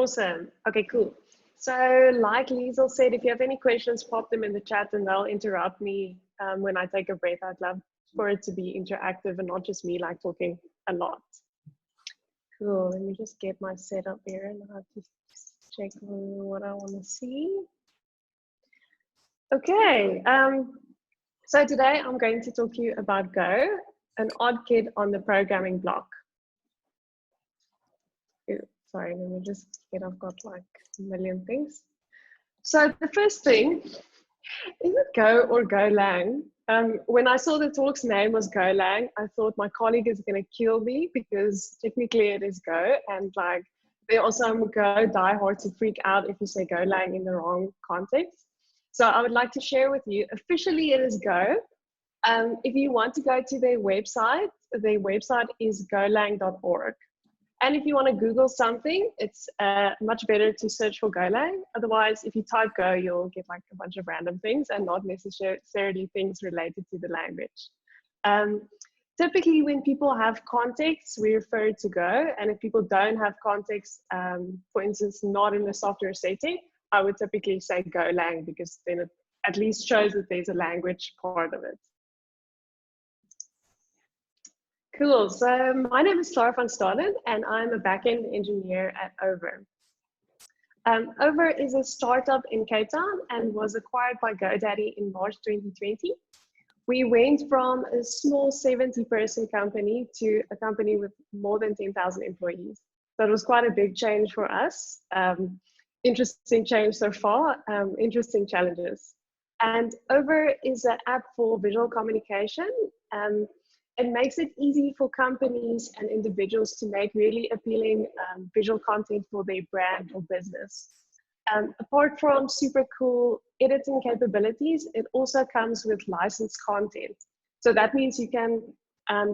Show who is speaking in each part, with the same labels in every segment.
Speaker 1: Awesome. Okay, cool. So like Liesel said, if you have any questions, pop them in the chat and they'll interrupt me when I take a breath. I'd love for it to be interactive and not just me like talking a lot. Cool, let me just get my setup here and I have to check what I want to see. Okay, so today I'm going to talk to you about Go, an odd kid on the programming block. Sorry, let me just get, I've got like a million things. So the first thing, is it Go or Golang? When I saw the talk's name was Golang, I thought my colleague is going to kill me because technically it is Go, and like there are some Go diehards who freak out if you say Golang in the wrong context. So I would like to share with you, officially it is Go. If you want to go to their website is golang.org. And if you want to Google something, it's much better to search for Golang. Otherwise, if you type Go, you'll get like a bunch of random things and not necessarily things related to the language. Typically, when people have context, we refer to Go. And if people don't have context, for instance, not in a software setting, I would typically say Golang because then it at least shows that there's a language part of it. Cool, so my name is Clara van Staden and I'm a backend engineer at Over. Over is a startup in Cape Town and was acquired by GoDaddy in March 2020. We went from a small 70-person company to a company with more than 10,000 employees. So it was quite a big change for us. Interesting change so far, interesting challenges. And Over is an app for visual communication. It makes it easy for companies and individuals to make really appealing visual content for their brand or business. Apart from super cool editing capabilities, it also comes with licensed content. So that means you can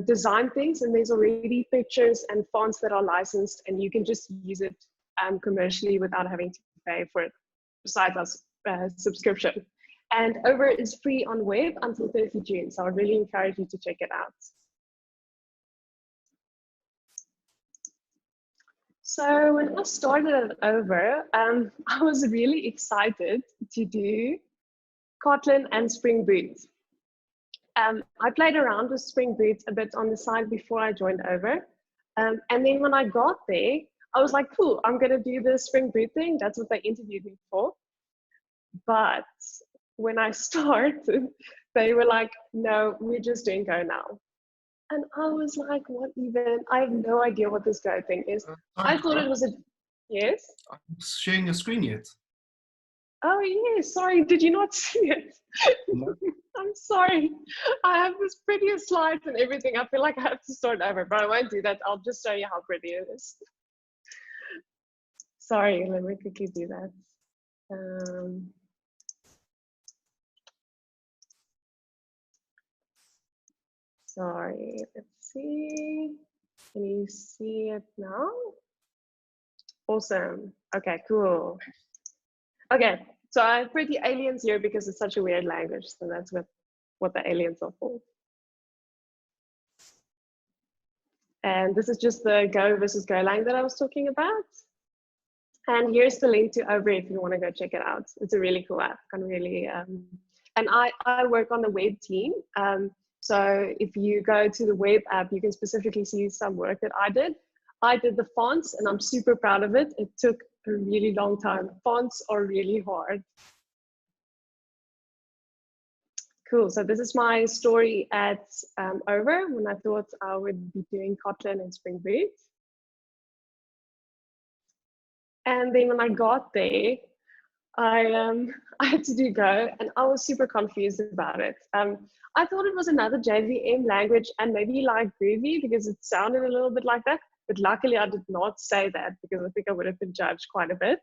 Speaker 1: design things and there's already pictures and fonts that are licensed and you can just use it commercially without having to pay for it, besides a subscription. And Over is free on web until 30 June, so I really encourage you to check it out. So when I started at Over, I was really excited to do Kotlin and Spring Boot. I played around with Spring Boot a bit on the side before I joined Over. And then when I got there, I was like, cool, I'm going to do the Spring Boot thing. That's what they interviewed me for. But when I started, they were like, no, we're just doing Go now. And I was like, what even? I have no idea what this Go thing is. I thought it was a, yes?
Speaker 2: I'm sharing your screen yet.
Speaker 1: Oh, yes, sorry, did you not see it?
Speaker 2: No.
Speaker 1: I'm sorry. I have this prettiest slides and everything. I feel like I have to start over, but I won't do that. I'll just show you how pretty it is. Sorry, let me quickly do that. Sorry, let's see. Can you see it now? Awesome. Okay, cool. Okay, so I have pretty aliens here because it's such a weird language. So that's what the aliens are for. And this is just the Go versus Golang that I was talking about. And here's the link to Over if you want to go check it out. It's a really cool app. Can really, and I work on the web team. So if you go to the web app, you can specifically see some work that I did. I did the fonts and I'm super proud of it. It took a really long time. Fonts are really hard. Cool, so this is my story at Over when I thought I would be doing Kotlin and Spring Boot. And then when I got there, I had to do Go and I was super confused about it. I thought it was another JVM language and maybe like Groovy because it sounded a little bit like that. But luckily I did not say that because I think I would have been judged quite a bit.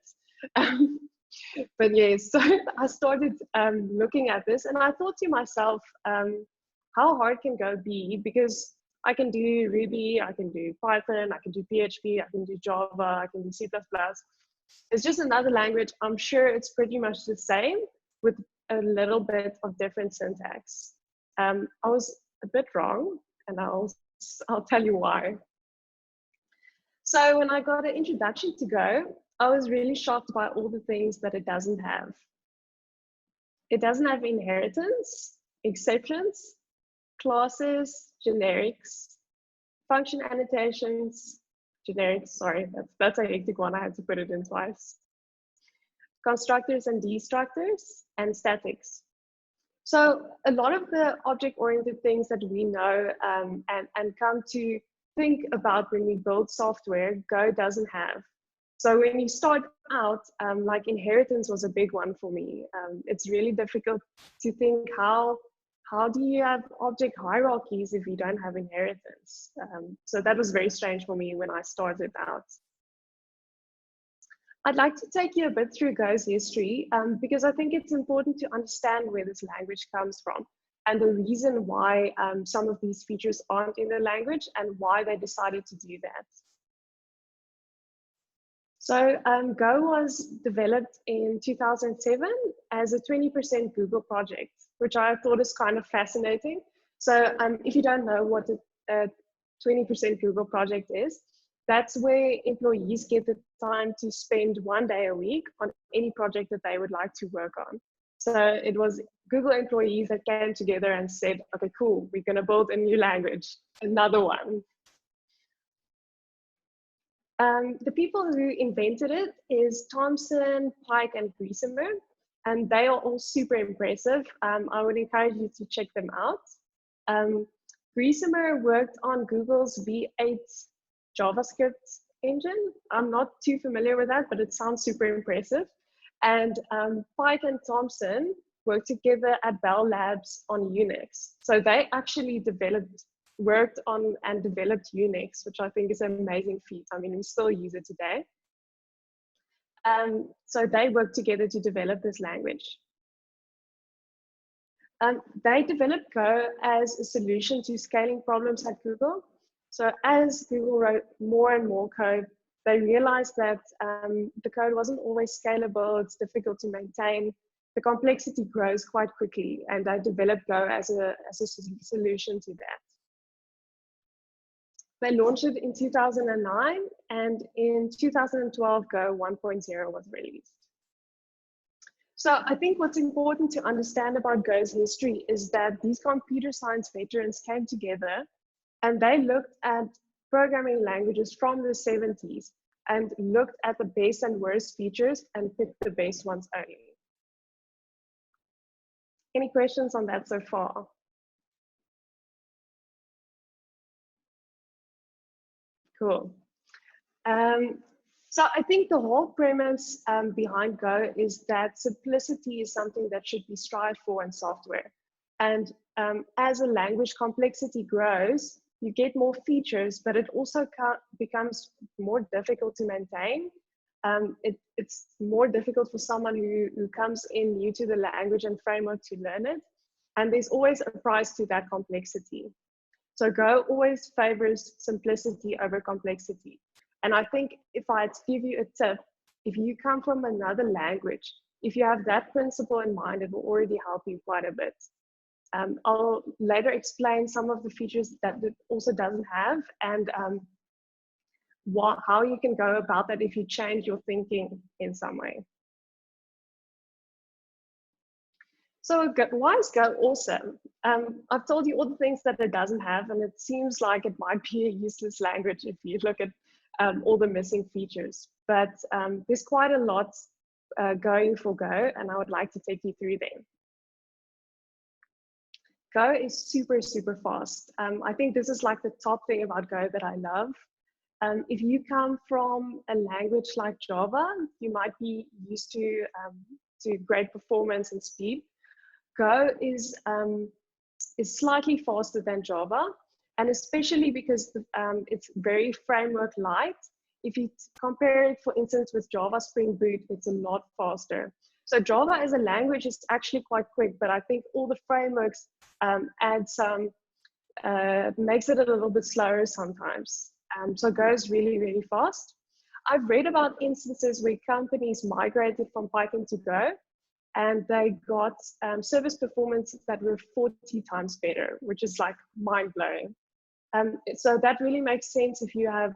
Speaker 1: But yes, so I started looking at this and I thought to myself, how hard can Go be? Because I can do Ruby, I can do Python, I can do PHP, I can do Java, I can do C++. It's just another language. I'm sure it's pretty much the same with a little bit of different syntax. I was a bit wrong and I'll tell you why. So when I got an introduction to Go, I was really shocked by all the things that it doesn't have. It doesn't have inheritance, exceptions, classes, generics, function annotations, generics, sorry, that's a hectic one, I had to put it in twice. Constructors and destructors, and statics. So a lot of the object-oriented things that we know and come to think about when we build software, Go doesn't have. So when you start out, like inheritance was a big one for me. It's really difficult to think how do you have object hierarchies if you don't have inheritance? So that was very strange for me when I started out. I'd like to take you a bit through Go's history because I think it's important to understand where this language comes from and the reason why some of these features aren't in the language and why they decided to do that. So Go was developed in 2007 as a 20% Google project, which I thought is kind of fascinating. So if you don't know what a 20% Google project is, that's where employees get the time to spend 1 day a week on any project that they would like to work on. So it was Google employees that came together and said, okay, cool, we're going to build a new language, another one. The people who invented it is Thomson, Pike, and Griesemer, and they are all super impressive. I would encourage you to check them out. Griesemer worked on Google's V8 JavaScript engine. I'm not too familiar with that, but it sounds super impressive. And Pike and Thomson worked together at Bell Labs on Unix. So they actually worked on and developed Unix, which I think is an amazing feat. I mean, we still use it today. So they worked together to develop this language. They developed Go as a solution to scaling problems at Google. So as Google wrote more and more code, they realized that the code wasn't always scalable, it's difficult to maintain, the complexity grows quite quickly, and they developed Go as a solution to that. They launched it in 2009, and in 2012, Go 1.0 was released. So I think what's important to understand about Go's history is that these computer science veterans came together and they looked at programming languages from the 70s and looked at the best and worst features and picked the best ones only. Any questions on that so far? Cool. So I think the whole premise behind Go is that simplicity is something that should be strived for in software. And as a language complexity grows, you get more features, but it also becomes more difficult to maintain. It's more difficult for someone who comes in new to the language and framework to learn it. And there's always a price to that complexity. So Go always favors simplicity over complexity. And I think if I had to give you a tip, if you come from another language, if you have that principle in mind, it will already help you quite a bit. I'll later explain some of the features that it also doesn't have and how you can go about that if you change your thinking in some way. So why is Go awesome? I've told you all the things that it doesn't have, and it seems like it might be a useless language if you look at all the missing features. But there's quite a lot going for Go, and I would like to take you through them. Go is super, super fast. I think this is like the top thing about Go that I love. If you come from a language like Java, you might be used to great performance and speed. Go is slightly faster than Java, and especially because it's very framework light. If you compare it, for instance, with Java Spring Boot, it's a lot faster. So Java as a language is actually quite quick, but I think all the frameworks add some, makes it a little bit slower sometimes. So Go is really, really fast. I've read about instances where companies migrated from Python to Go, and they got service performance that were 40 times better, which is like mind-blowing. So that really makes sense if you have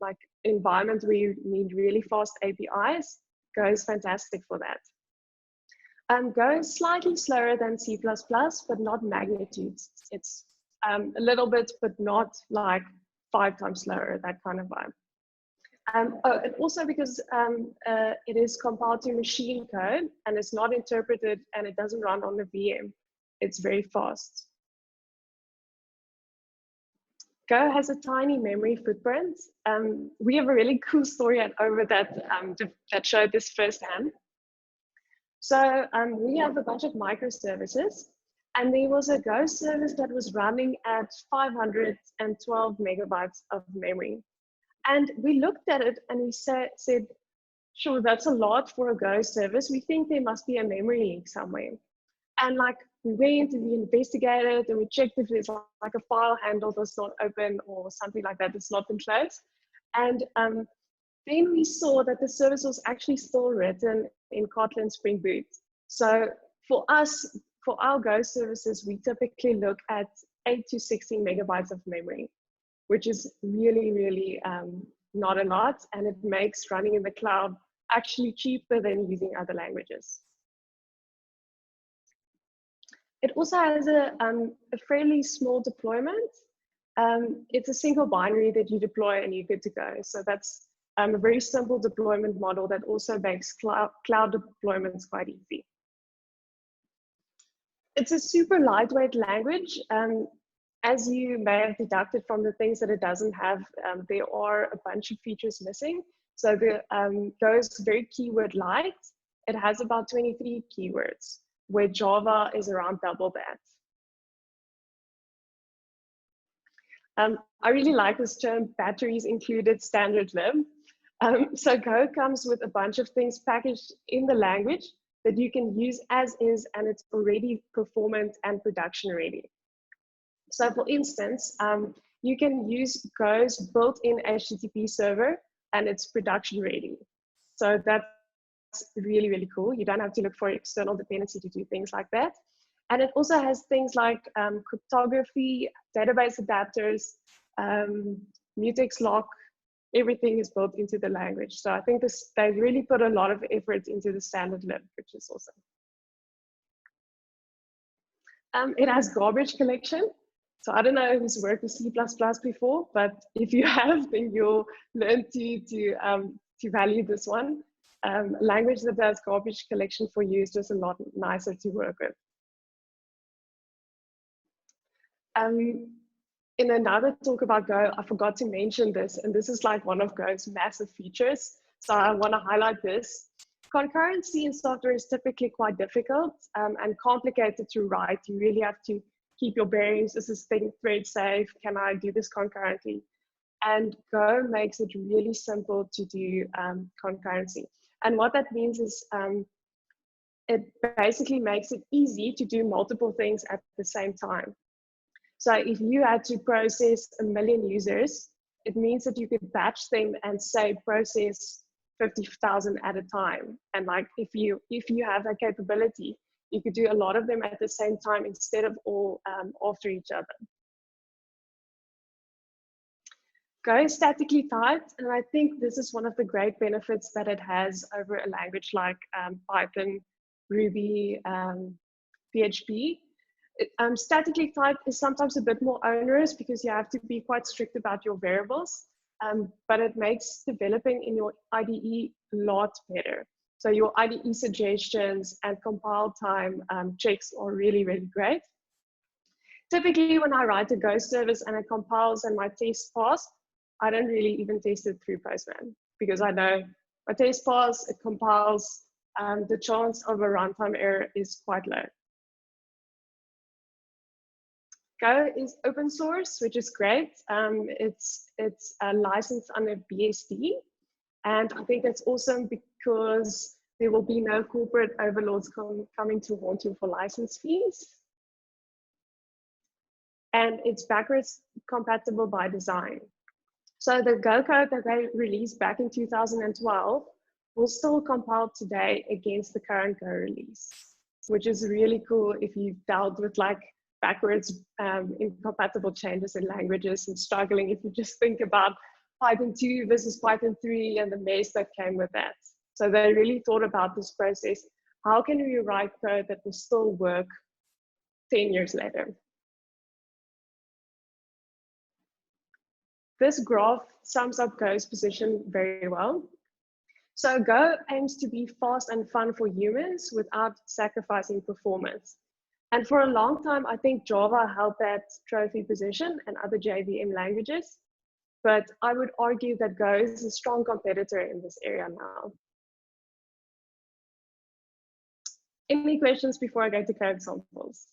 Speaker 1: like environment where you need really fast APIs. Go is fantastic for that. Go is slightly slower than C++, but not magnitudes. It's a little bit, but not like 5 times slower, that kind of vibe. Oh, and also because it is compiled to machine code and it's not interpreted and it doesn't run on the VM, it's very fast. Go has a tiny memory footprint. We have a really cool story over that showed this firsthand. So we have a bunch of microservices, and there was a Go service that was running at 512 megabytes of memory. And we looked at it and we said, sure, that's a lot for a Go service. We think there must be a memory leak somewhere. And like we went and we investigated and we checked if there's like a file handle that's not open or something like that that's not been closed. And then we saw that the service was actually still written in Kotlin Spring Boot. So for us, for our Go services, we typically look at 8 to 16 megabytes of memory, which is really, really not a lot. And it makes running in the cloud actually cheaper than using other languages. It also has a fairly small deployment. It's a single binary that you deploy and you're good to go. So that's a very simple deployment model that also makes cloud deployments quite easy. It's a super lightweight language. As you may have deducted from the things that it doesn't have, there are a bunch of features missing. So the Go is very keyword light. It has about 23 keywords, where Java is around double that. I really like this term, batteries included standard lib. So Go comes with a bunch of things packaged in the language that you can use as is, and it's already performant and production ready. So for instance, you can use Go's built-in HTTP server and it's production ready. So that's really, really cool. You don't have to look for external dependency to do things like that. And it also has things like cryptography, database adapters, mutex lock, everything is built into the language. So I think they really put a lot of effort into the standard lib, which is awesome. It has garbage collection. So I don't know who's worked with C++ before, but if you have, then you'll learn to value this one. Language that does garbage collection for you is just a lot nicer to work with. In another talk about Go, I forgot to mention this, and this is like one of Go's massive features. So I want to highlight this. Concurrency in software is typically quite difficult and complicated to write. You really have to keep your bearings. Is this thing thread safe? Can I do this concurrently? And Go makes it really simple to do concurrency. And what that means is it basically makes it easy to do multiple things at the same time. So if you had to process 1 million users, it means that you could batch them and say process 50,000 at a time. And like if you have that capability, you could do a lot of them at the same time instead of all after each other. Go is statically typed, and I think this is one of the great benefits that it has over a language like Python, Ruby, PHP. Statically typed is sometimes a bit more onerous because you have to be quite strict about your variables, but it makes developing in your IDE a lot better. So your IDE suggestions and compile time checks are really, really great. Typically, when I write a Go service and it compiles and my test pass, I don't really even test it through Postman because I know my test pass, it compiles, the chance of a runtime error is quite low. Go is open source, which is great. It's licensed under BSD. And I think that's awesome because there will be no corporate overlords coming to haunt you for license fees. And it's backwards compatible by design. So the Go code that they released back in 2012 will still compile today against the current Go release, which is really cool if you've dealt with like backwards incompatible changes in languages and struggling if you just think about Python 2 versus Python 3 and the mess that came with that. So they really thought about this process. How can we write code that will still work 10 years later? This graph sums up Go's position very well. So Go aims to be fast and fun for humans without sacrificing performance. And for a long time, I think Java held that trophy position and other JVM languages. But I would argue that Go is a strong competitor in this area now. Any questions before I go to code samples?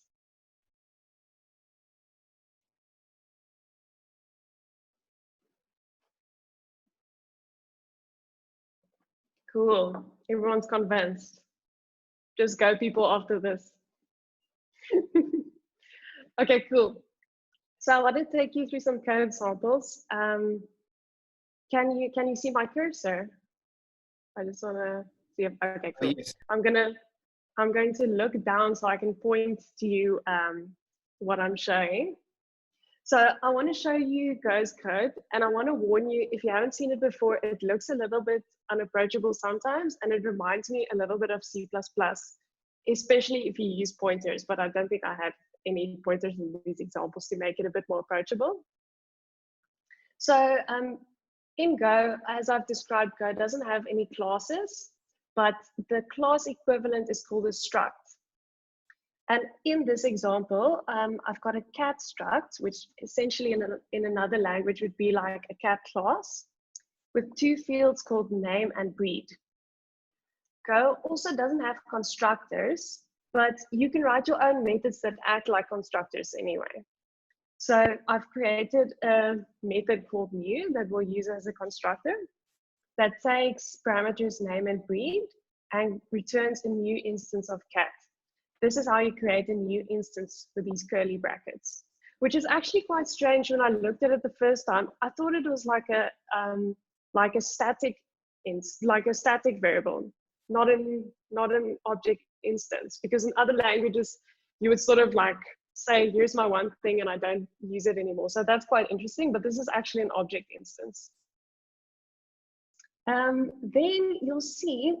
Speaker 1: Cool. Everyone's convinced. Just go people after this. Okay, cool. So I want to take you through some code samples. Can you see my cursor? I just want to see if, okay, cool.
Speaker 2: Yes.
Speaker 1: I'm going to look down so I can point to you what I'm showing. So I want to show you Go's code, and I want to warn you, if you haven't seen it before, it looks a little bit unapproachable sometimes, and it reminds me a little bit of C++, especially if you use pointers, but I don't think I had any pointers in these examples to make it a bit more approachable. So in Go, as I've described, Go doesn't have any classes, but the class equivalent is called a struct. And in this example, I've got a cat struct, which essentially in another language would be like a cat class, with two fields called name and breed. Go also doesn't have constructors, but you can write your own methods that act like constructors anyway. So I've created a method called new that we'll use as a constructor that takes parameters name and breed and returns a new instance of cat. This is how you create a new instance with these curly brackets, which is actually quite strange. When I looked at it the first time, I thought it was like a static variable, not an object instance, because in other languages you would sort of like say, here's my one thing and I don't use it anymore. So that's quite interesting, but this is actually an object instance. Then you'll see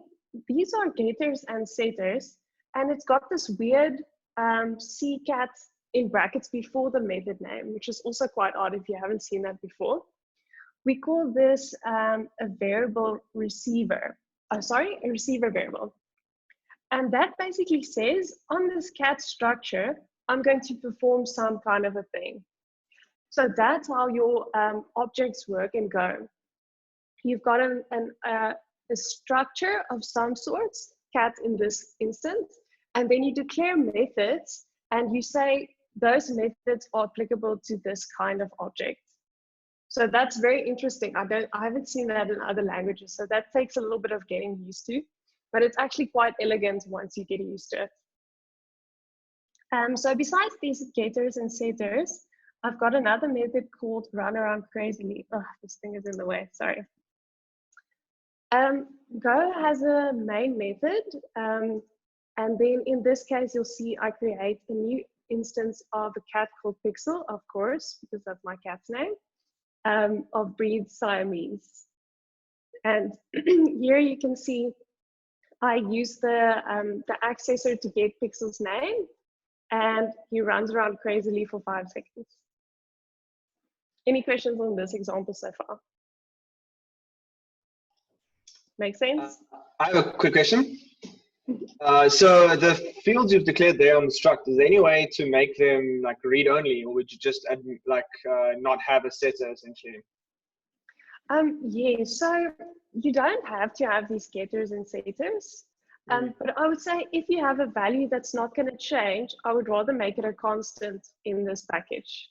Speaker 1: these are getters and setters, and it's got this weird ccat in brackets before the method name, which is also quite odd if you haven't seen that before. We call this a variable receiver. A receiver variable. And that basically says on this cat structure, I'm going to perform some kind of a thing. So that's how your objects work in Go. You've got a structure of some sorts, cat in this instance, and then you declare methods and you say those methods are applicable to this kind of object. So that's very interesting. I haven't seen that in other languages, so that takes a little bit of getting used to, but it's actually quite elegant once you get used to it. So besides these getters and setters, I've got another method called run around crazily. Oh, this thing is in the way, sorry. Go has a main method, and then in this case, you'll see I create a new instance of a cat called Pixel, of course, because that's my cat's name, of breed Siamese. And here you can see I use the accessor to get Pixel's name, and he runs around crazily for 5 seconds. Any questions on this example so far? Make sense?
Speaker 3: I have a quick question. So the fields you've declared there on the struct, is there any way to make them like read only, or would you just not have a setter essentially?
Speaker 1: Yeah, so you don't have to have these getters and setters. But I would say if you have a value that's not going to change, I would rather make it a constant in this package.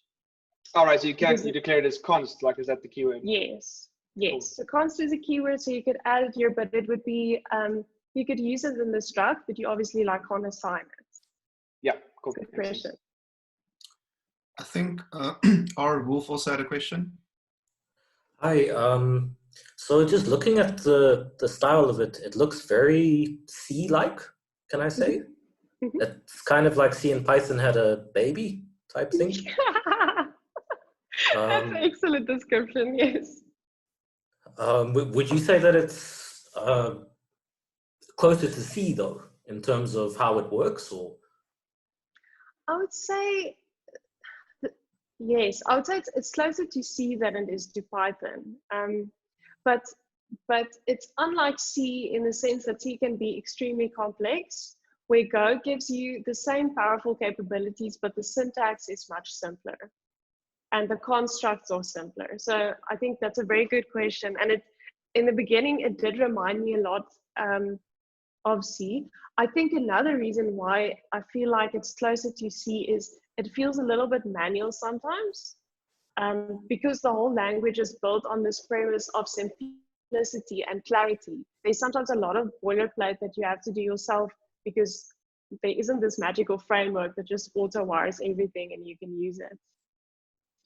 Speaker 3: All right, so you declare it as const, like is that the keyword?
Speaker 1: Yes, yes.
Speaker 3: Cool.
Speaker 1: So const is a keyword, so you could add it here, but it would be, you could use it in the struct, but you obviously can't assign it.
Speaker 3: Yeah, cool.
Speaker 1: Good question.
Speaker 2: I think our Wolf also had a question.
Speaker 4: Hi, so just looking at the style of it, it looks very C-like, can I say? It's kind of like C and Python had a baby type thing.
Speaker 1: That's an excellent description, yes.
Speaker 4: Would you say that it's closer to C though, in terms of how it works, or?
Speaker 1: I would say, yes, I would say it's closer to C than it is to Python. But it's unlike C in the sense that C can be extremely complex, where Go gives you the same powerful capabilities, but the syntax is much simpler and the constructs are simpler. So I think that's a very good question. And in the beginning, it did remind me a lot of C. I think another reason why I feel like it's closer to C is it feels a little bit manual sometimes, because the whole language is built on this premise of simplicity and clarity. There's sometimes a lot of boilerplate that you have to do yourself because there isn't this magical framework that just auto wires everything and you can use it.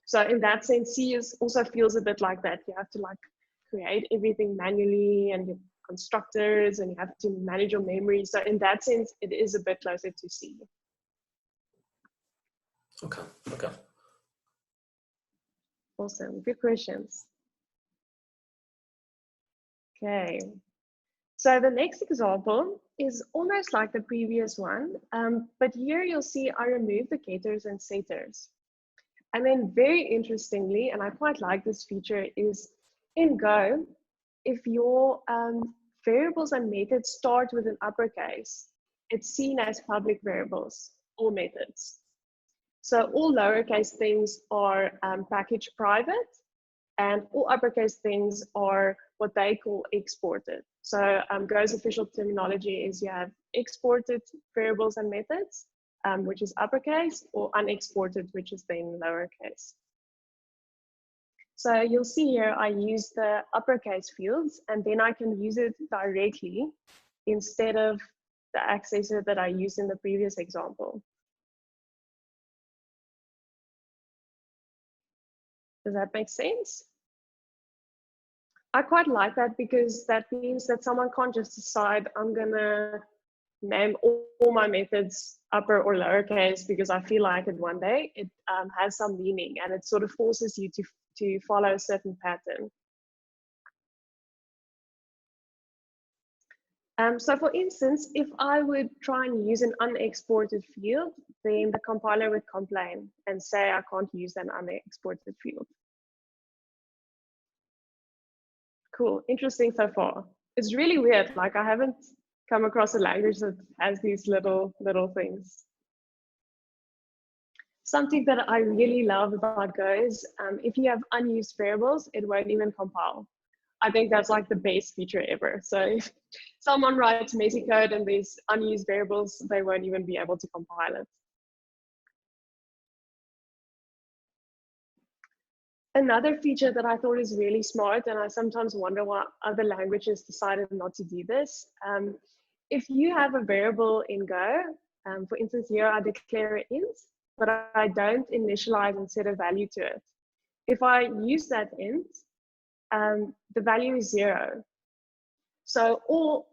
Speaker 1: So in that sense, C also feels a bit like that. You have to like create everything manually and your constructors, and you have to manage your memory. So in that sense, it is a bit closer to C.
Speaker 4: Okay, okay.
Speaker 1: Awesome, good questions. Okay, so the next example is almost like the previous one, but here you'll see I remove the getters and setters. And then very interestingly, and I quite like this feature, is in Go, if your variables and methods start with an uppercase, it's seen as public variables or methods. So all lowercase things are packaged private, and all uppercase things are what they call exported. So Go's official terminology is you have exported variables and methods, which is uppercase, or unexported, which is then lowercase. So you'll see here, I use the uppercase fields, and then I can use it directly instead of the accessor that I used in the previous example. Does that make sense? I quite like that because that means that someone can't just decide I'm gonna name all my methods upper or lowercase because I feel like it one day. It has some meaning, and it sort of forces you to follow a certain pattern. So for instance, if I would try and use an unexported field, then the compiler would complain and say I can't use an unexported field. Cool, interesting so far. It's really weird, like I haven't come across a language that has these little things. Something that I really love about Go is if you have unused variables, it won't even compile. I think that's like the best feature ever. So if someone writes messy code and there's unused variables, they won't even be able to compile it. Another feature that I thought is really smart, and I sometimes wonder why other languages decided not to do this. If you have a variable in Go, for instance, here I declare an int, but I don't initialize and set a value to it. If I use that int, the value is 0. So all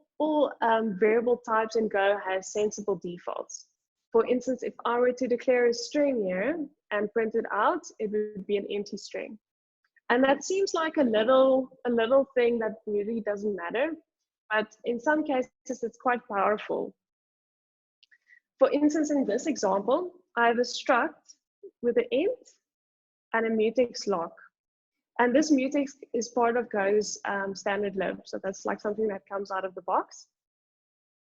Speaker 1: variable types in Go has sensible defaults. For instance, if I were to declare a string here and print it out, it would be an empty string. And that seems like a little thing that really doesn't matter, but in some cases it's quite powerful. For instance, in this example, I have a struct with an int and a mutex lock. And this mutex is part of Go's standard lib. So that's like something that comes out of the box.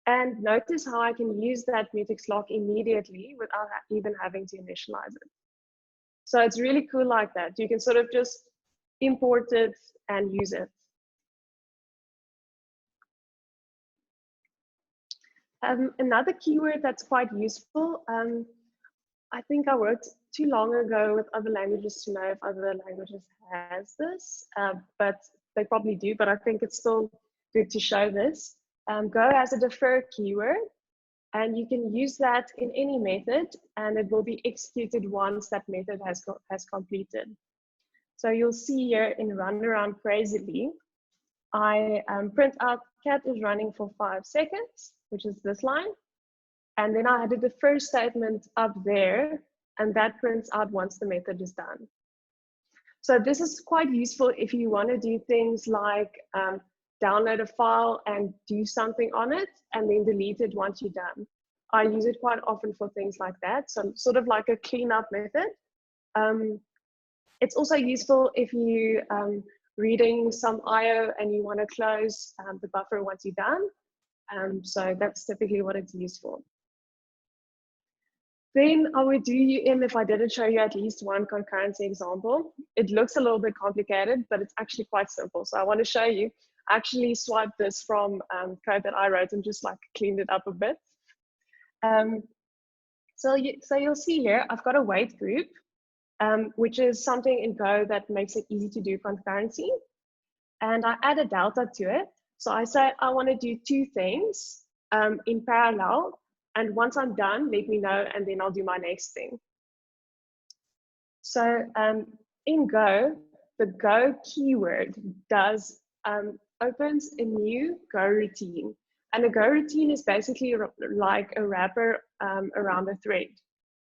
Speaker 1: And notice how I can use that mutex lock immediately without even having to initialize it. So it's really cool like that. You can sort of just import it and use it. Another keyword that's quite useful, I think I worked too long ago with other languages to know if other languages has this, but they probably do, but I think it's still good to show this. Go has a defer keyword, and you can use that in any method, and it will be executed once that method has completed. So you'll see here in run around crazily, I print out cat is running for 5 seconds, which is this line. And then I added the first statement up there, and that prints out once the method is done. So this is quite useful if you want to do things like download a file and do something on it, and then delete it once you're done. I use it quite often for things like that, so sort of like a cleanup method. It's also useful if you reading some IO and you want to close the buffer once you're done. So that's typically what it's used for. Then I would do if I didn't show you at least one concurrency example. It looks a little bit complicated, but it's actually quite simple. So I want to show you. I actually swiped this from code that I wrote and just like cleaned it up a bit. So you'll see here, I've got a wait group, which is something in Go that makes it easy to do concurrency. And I add a delta to it. So I say I want to do two things in parallel. And once I'm done, let me know, and then I'll do my next thing. So in Go, the Go keyword opens a new Go routine. And a Go routine is basically like a wrapper around a thread.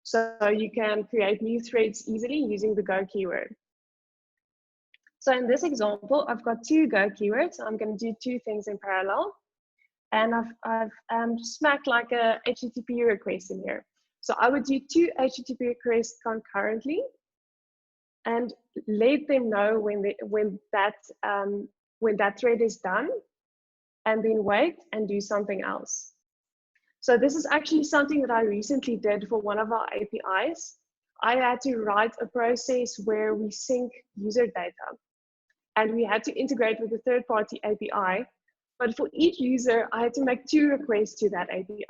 Speaker 1: So you can create new threads easily using the Go keyword. So in this example, I've got two Go keywords. I'm going to do two things in parallel. And I've smacked like a HTTP request in here. So I would do two HTTP requests concurrently and let them know when that thread is done, and then wait and do something else. So this is actually something that I recently did for one of our APIs. I had to write a process where we sync user data, and we had to integrate with a third-party API. But for each user, I had to make two requests to that API.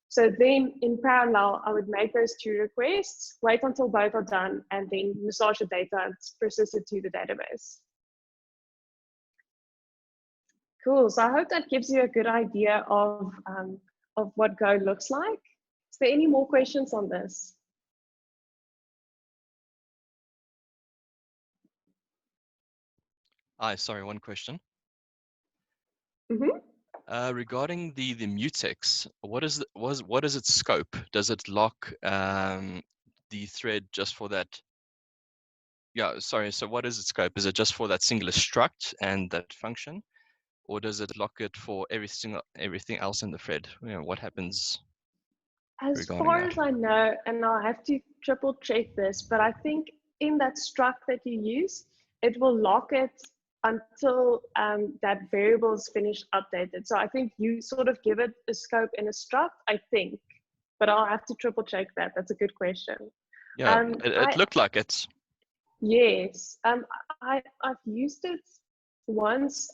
Speaker 1: So then in parallel, I would make those two requests, wait until both are done, and then massage the data and persist it to the database. Cool, so I hope that gives you a good idea of what Go looks like. Is there any more questions on this?
Speaker 5: Hi, sorry, one question.
Speaker 1: Mm-hmm.
Speaker 5: Regarding the mutex, what is its scope? Does it lock the thread just for that? Yeah, sorry. So what is its scope? Is it just for that singular struct and that function, or does it lock it for everything else in the thread? You know, what happens
Speaker 1: As
Speaker 5: regarding
Speaker 1: far
Speaker 5: that?
Speaker 1: as I know, and I'll have to triple check this, but I think in that struct that you use, it will lock it until that variable is finished updated. So I think you sort of give it a scope in a struct, I think, but I'll have to triple check that. That's a good question.
Speaker 5: Yeah, it looked like it.
Speaker 1: Yes, I've used it once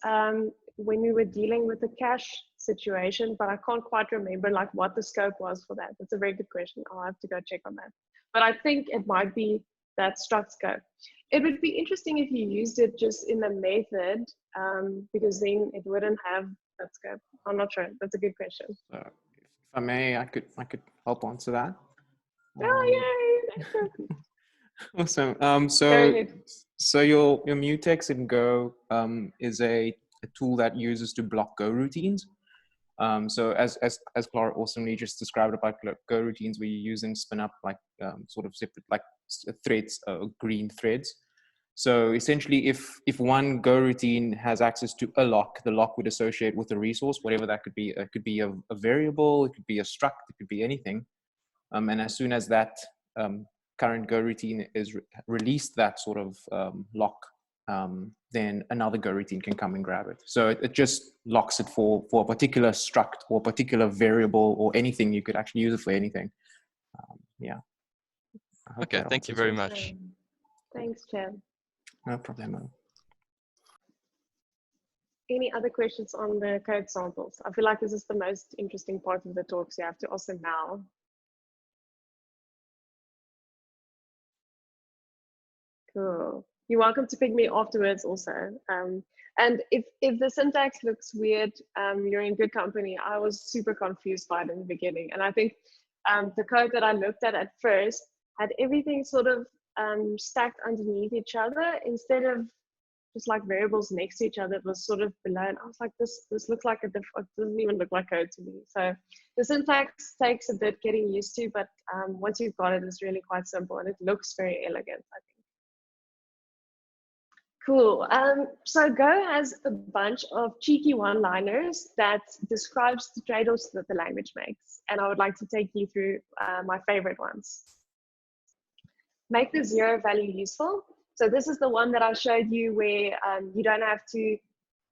Speaker 1: when we were dealing with the cache situation, but I can't quite remember like what the scope was for that. That's a very good question. I'll have to go check on that. But I think it might be that struct scope. It would be interesting if you used it just in the method, because then it wouldn't have that scope. I'm not sure. That's a good question.
Speaker 6: If I may, I could help answer that.
Speaker 1: Oh yay!
Speaker 6: Awesome. So your mutex in Go is a tool that uses to block Go routines. So as Clara awesomely just described about Go routines, we're using spin up like sort of separate like threads, green threads. So essentially, if one Go routine has access to a lock, the lock would associate with a resource, whatever that could be. It could be a variable, it could be a struct, it could be anything. And as soon as that current Go routine is released that sort of lock, then another Go routine can come and grab it. So it just locks it for a particular struct or particular variable or anything. You could actually use it for anything. Yeah.
Speaker 5: Okay, thank you very much.
Speaker 1: Thanks, Chad.
Speaker 6: No problem.
Speaker 1: Any other questions on the code samples? I feel like this is the most interesting part of the talk, so you have to ask them now. Cool. You're welcome to pick me afterwards also. And if the syntax looks weird, you're in good company. I was super confused by it in the beginning. And I think the code that I looked at first had everything sort of stacked underneath each other instead of just like variables next to each other. It was sort of below, and I was like, this looks like it doesn't even look like code to me. So the syntax takes a bit getting used to, but once you've got it, it's really quite simple and it looks very elegant, I think. Cool. So Go has a bunch of cheeky one-liners that describes the trade-offs that the language makes, and I would like to take you through my favorite ones. Make the zero value useful. So this is the one that I showed you where you don't have to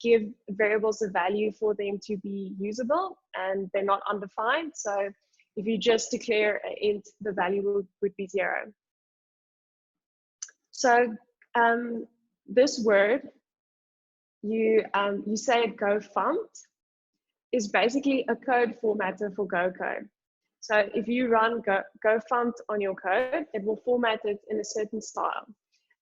Speaker 1: give variables a value for them to be usable, and they're not undefined. So if you just declare an int, the value would be 0. So this word, you say Go font, is basically a code formatter for Go code. So if you run Go font on your code, it will format it in a certain style.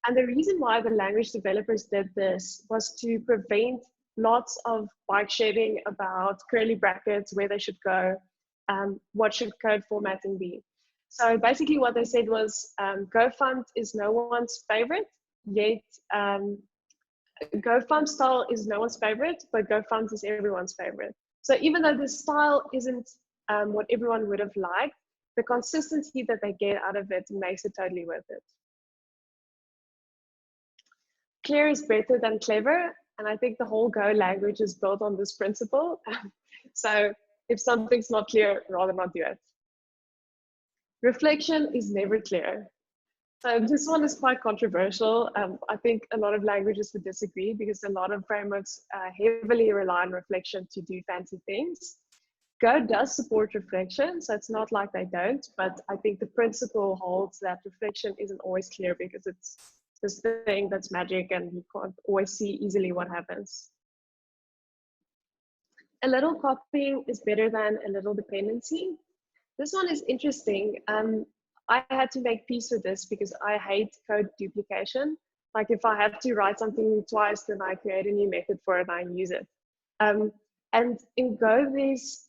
Speaker 1: And the reason why the language developers did this was to prevent lots of bike shedding about curly brackets, where they should go, what should code formatting be. So basically what they said was Go font is no one's favorite, yet Go font style is no one's favorite, but Go font is everyone's favorite. So even though the style isn't what everyone would have liked, the consistency that they get out of it makes it totally worth it. Clear is better than clever, and I think the whole Go language is built on this principle. So if something's not clear, rather not do it. Reflection is never clear. So this one is quite controversial. I think a lot of languages would disagree because a lot of frameworks heavily rely on reflection to do fancy things. Go does support reflection, so it's not like they don't, but I think the principle holds that reflection isn't always clear because it's this thing that's magic and you can't always see easily what happens. A little copying is better than a little dependency. This one is interesting. I had to make peace with this because I hate code duplication. Like if I have to write something twice, then I create a new method for it and I use it. And in Go, there's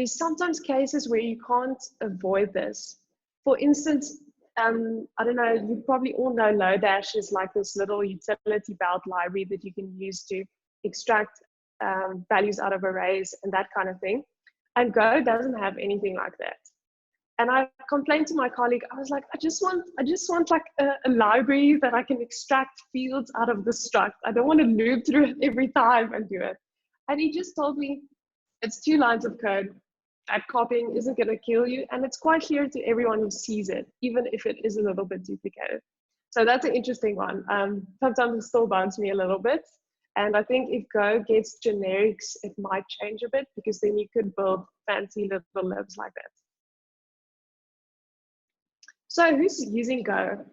Speaker 1: sometimes cases where you can't avoid this. For instance, I don't know, you probably all know Lodash is like this little utility belt library that you can use to extract values out of arrays and that kind of thing. And Go doesn't have anything like that. And I complained to my colleague, I was like, I just want like a library that I can extract fields out of the struct. I don't want to loop through it every time and do it. And he just told me, it's 2 lines of code. That copying isn't going to kill you. And it's quite clear to everyone who sees it, even if it is a little bit duplicated. So that's an interesting one. Sometimes it still bugs me a little bit. And I think if Go gets generics, it might change a bit because then you could build fancy little libs like that. So who's using Go?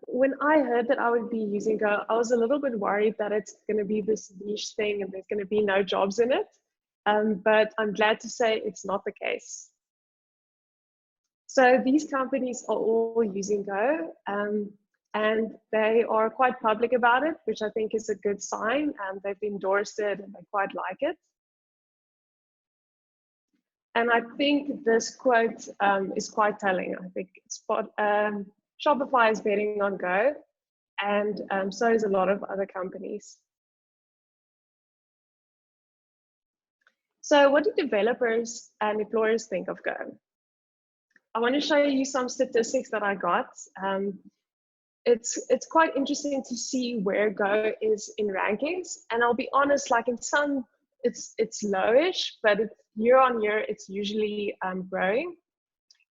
Speaker 1: When I heard that I would be using Go, I was a little bit worried that it's going to be this niche thing and there's going to be no jobs in it. But I'm glad to say it's not the case. So these companies are all using Go, and they are quite public about it, which I think is a good sign. They've endorsed it and they quite like it. And I think this quote is quite telling. I think Shopify is betting on Go, and so is a lot of other companies. So what do developers and employers think of Go? I want to show you some statistics that I got. It's quite interesting to see where Go is in rankings. And I'll be honest, like in some, it's lowish, but year on year, it's usually growing.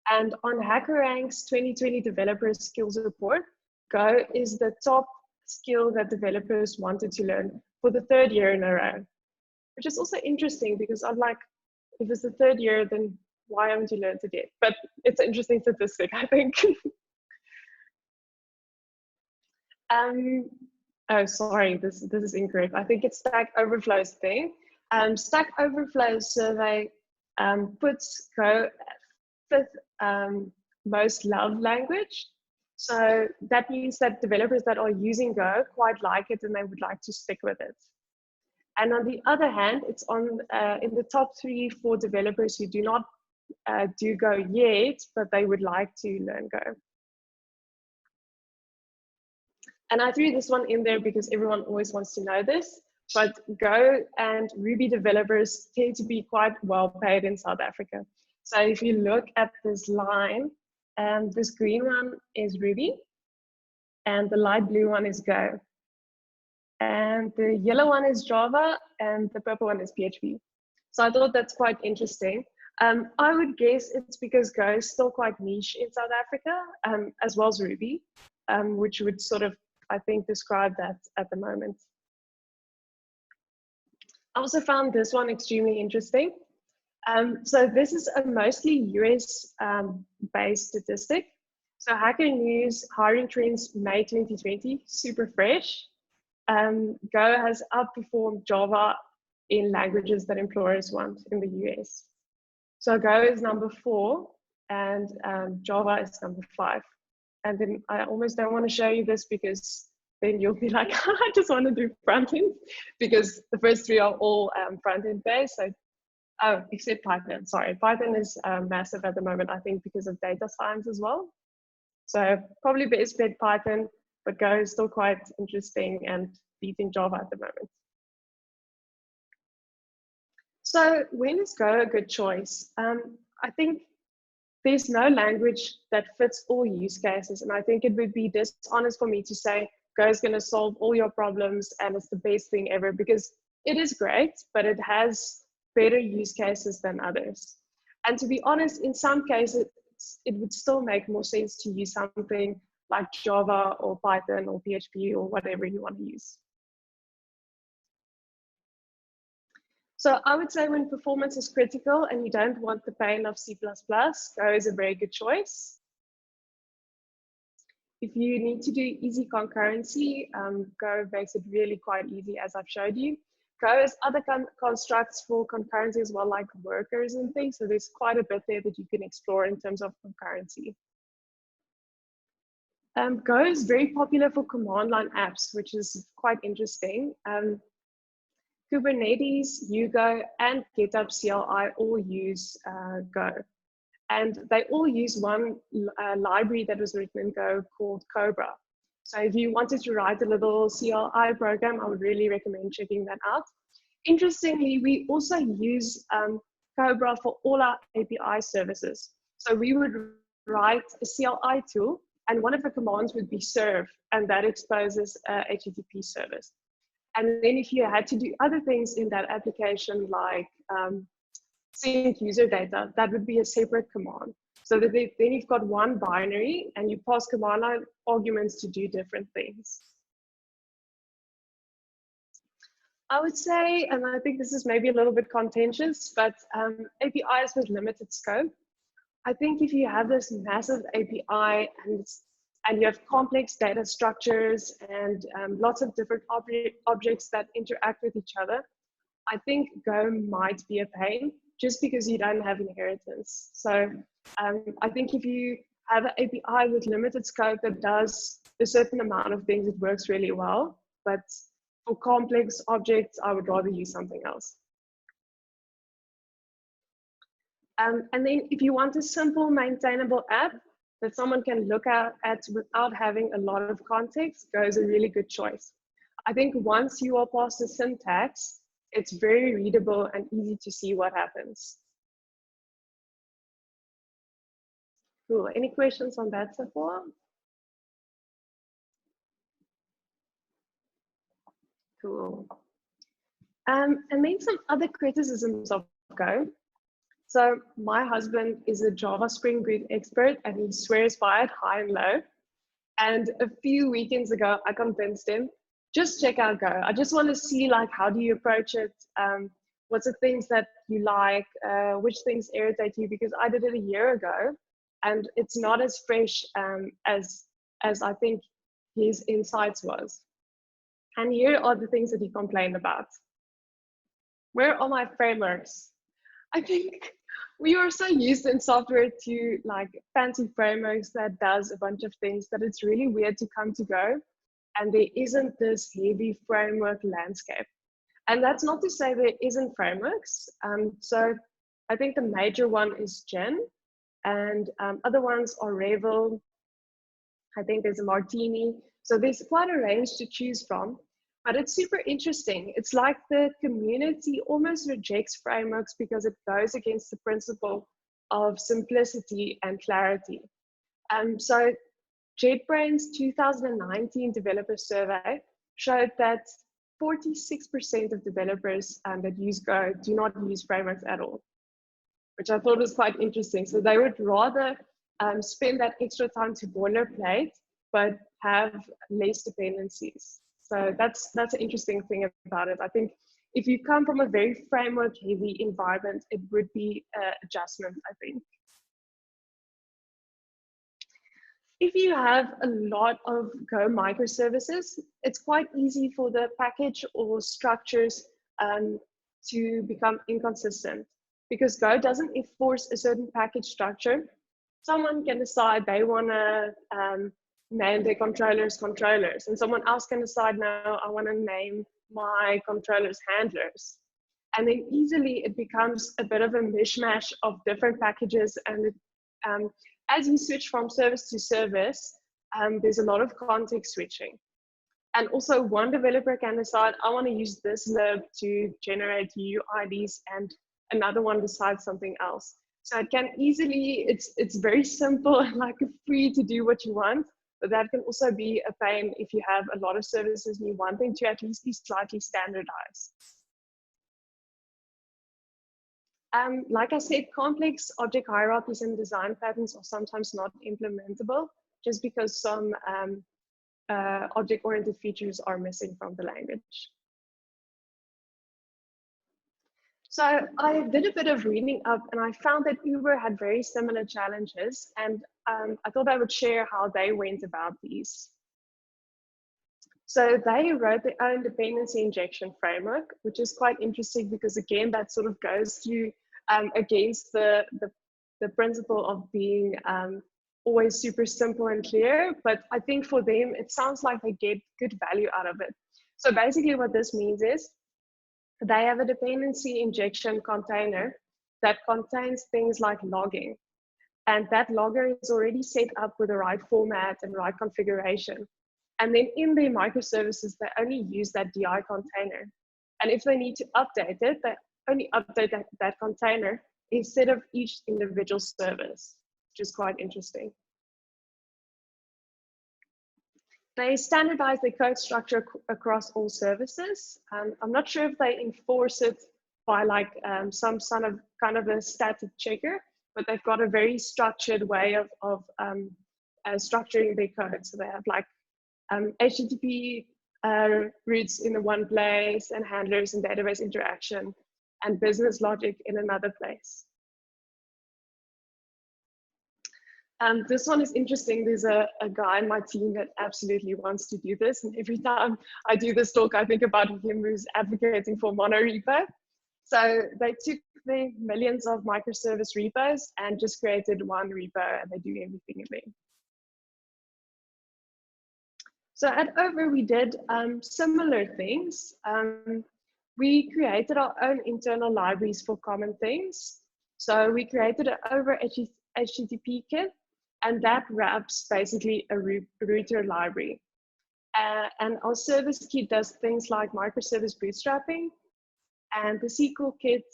Speaker 1: And on HackerRank's 2020 Developer Skills Report, Go is the top skill that developers wanted to learn for the 3rd year in a row. Which is also interesting because I'm like, if it's the 3rd year, then why haven't you learned it yet? But it's an interesting statistic, I think. Oh, sorry, this is incorrect. I think it's Stack Overflow's thing. Stack Overflow's survey puts Go at 5th most loved language. So that means that developers that are using Go quite like it and they would like to stick with it. And on the other hand, it's on in the top 3 for developers who do not do Go yet, but they would like to learn Go. And I threw this one in there because everyone always wants to know this, but Go and Ruby developers tend to be quite well paid in South Africa. So if you look at this line, this green one is Ruby, and the light blue one is Go. And the yellow one is Java, and the purple one is PHP. So I thought that's quite interesting. I would guess it's because Go is still quite niche in South Africa, as well as Ruby, which would sort of, I think, describe that at the moment. I also found this one extremely interesting. So this is a mostly US based statistic. So Hacker News hiring trends May 2020, super fresh. Go has outperformed Java in languages that employers want in the US. So Go is number 4 and Java is number 5. And then I almost don't want to show you this because then you'll be like, I just want to do front end, because the first 3 are all front end based. So, oh, except Python, sorry. Python is massive at the moment, I think, because of data science as well. So probably best bet Python, but Go is still quite interesting and beating Java at the moment. So when is Go a good choice? I think there's no language that fits all use cases. And I think it would be dishonest for me to say Go is going to solve all your problems and it's the best thing ever, because it is great, but it has better use cases than others. And to be honest, in some cases, it would still make more sense to use something like Java or Python or PHP or whatever you want to use. So I would say when performance is critical and you don't want the pain of C++, Go is a very good choice. If you need to do easy concurrency, Go makes it really quite easy, as I've showed you. Go has other constructs for concurrency as well, like workers and things. So there's quite a bit there that you can explore in terms of concurrency. Go is very popular for command line apps, which is quite interesting. Kubernetes, Hugo, and GitHub CLI all use Go. And they all use one library that was written in Go called Cobra. So if you wanted to write a little CLI program, I would really recommend checking that out. Interestingly, we also use Cobra for all our API services. So we would write a CLI tool, and one of the commands would be serve, and that exposes a HTTP service. And then if you had to do other things in that application, like sync user data, that would be a separate command. So that then you've got one binary and you pass command line arguments to do different things. I would say, and I think this is maybe a little bit contentious, but APIs with limited scope. I think if you have this massive API and you have complex data structures and lots of different objects that interact with each other, I think Go might be a pain just because you don't have inheritance. So I think if you have an API with limited scope that does a certain amount of things, it works really well. But for complex objects, I would rather use something else. And then if you want a simple maintainable app that someone can look at without having a lot of context, Go is a really good choice. I think once you are past the syntax, it's very readable and easy to see what happens. Cool. Any questions on that so far? Cool. And then some other criticisms of Go. So my husband is a Java Spring Boot expert and he swears by it high and low. And a few weekends ago, I convinced him, just check out Go. I just want to see, like, how do you approach it? What's the things that you like? Which things irritate you? Because I did it a year ago and it's not as fresh as I think his insights was. And here are the things that he complained about. Where are my frameworks? I think we are so used in software to like fancy frameworks that does a bunch of things that it's really weird to come to Go. And there isn't this heavy framework landscape. And that's not to say there isn't frameworks. So I think the major one is Gen, and other ones are Revel. I think there's a Martini. So there's quite a range to choose from, but it's super interesting. It's like the community almost rejects frameworks because it goes against the principle of simplicity and clarity. So JetBrains' 2019 developer survey showed that 46% of developers that use Go do not use frameworks at all, which I thought was quite interesting. So they would rather spend that extra time to boilerplate, but have less dependencies. So that's an interesting thing about it. I think if you come from a very framework heavy environment, it would be an adjustment, I think. If you have a lot of Go microservices, it's quite easy for the package or structures to become inconsistent, because Go doesn't enforce a certain package structure. Someone can decide they want to name their controllers, and someone else can decide, no, I want to name my controllers handlers. And then easily it becomes a bit of a mishmash of different packages, and as you switch from service to service, there's a lot of context switching. And also one developer can decide, I want to use this lib to generate UIDs, and another one decides something else. So it can easily, it's very simple and like free to do what you want, but that can also be a pain if you have a lot of services and you want them to at least be slightly standardized. Like I said, complex object hierarchies and design patterns are sometimes not implementable just because some object-oriented features are missing from the language. So I did a bit of reading up and I found that Uber had very similar challenges, and I thought I would share how they went about these. So they wrote their own dependency injection framework, which is quite interesting because again, that sort of goes through against the principle of being always super simple and clear. But I think for them, it sounds like they get good value out of it. So basically what this means is they have a dependency injection container that contains things like logging. And that logger is already set up with the right format and right configuration. And then in their microservices, they only use that DI container. And if they need to update it, they only update that container instead of each individual service, which is quite interesting. They standardize their code structure across all services. I'm not sure if they enforce it by like some kind of a static checker, but they've got a very structured way of structuring their code. So they have like HTTP routes in the one place, and handlers and database interaction, and business logic in another place. This one is interesting. There's a guy in my team that absolutely wants to do this. And every time I do this talk, I think about him who's advocating for monorepo. So they took the millions of microservice repos and just created one repo, and they do everything in there. So at Over, we did similar things. We created our own internal libraries for common things. So we created an Over HTTP kit, and that wraps basically a router library. And our service kit does things like microservice bootstrapping, and the SQL kit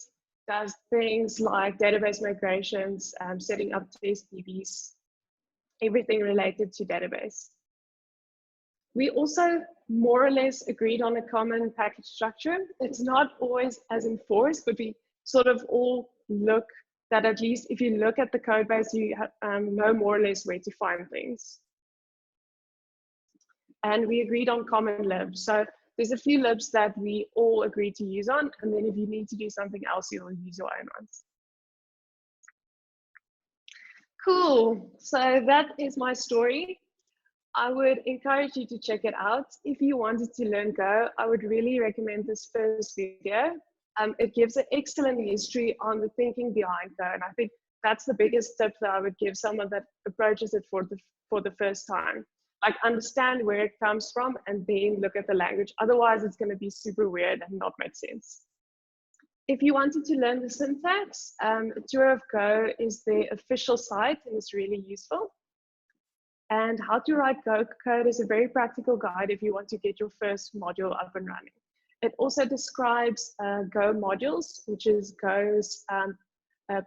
Speaker 1: does things like database migrations, setting up test DBs, everything related to database. We also more or less agreed on a common package structure. It's not always as enforced, but we sort of all look that at least if you look at the code base, you know more or less where to find things. And we agreed on common libs. So there's a few libs that we all agreed to use on, and then if you need to do something else, you'll use your own ones. Cool, so that is my story. I would encourage you to check it out. If you wanted to learn Go, I would really recommend this first video. It gives an excellent history on the thinking behind Go, and I think that's the biggest tip that I would give someone that approaches it for the first time. Like, understand where it comes from and then look at the language. Otherwise, it's going to be super weird and not make sense. If you wanted to learn the syntax, a tour of Go is the official site, and it's really useful. And How to Write Go Code is a very practical guide if you want to get your first module up and running. It also describes Go modules, which is Go's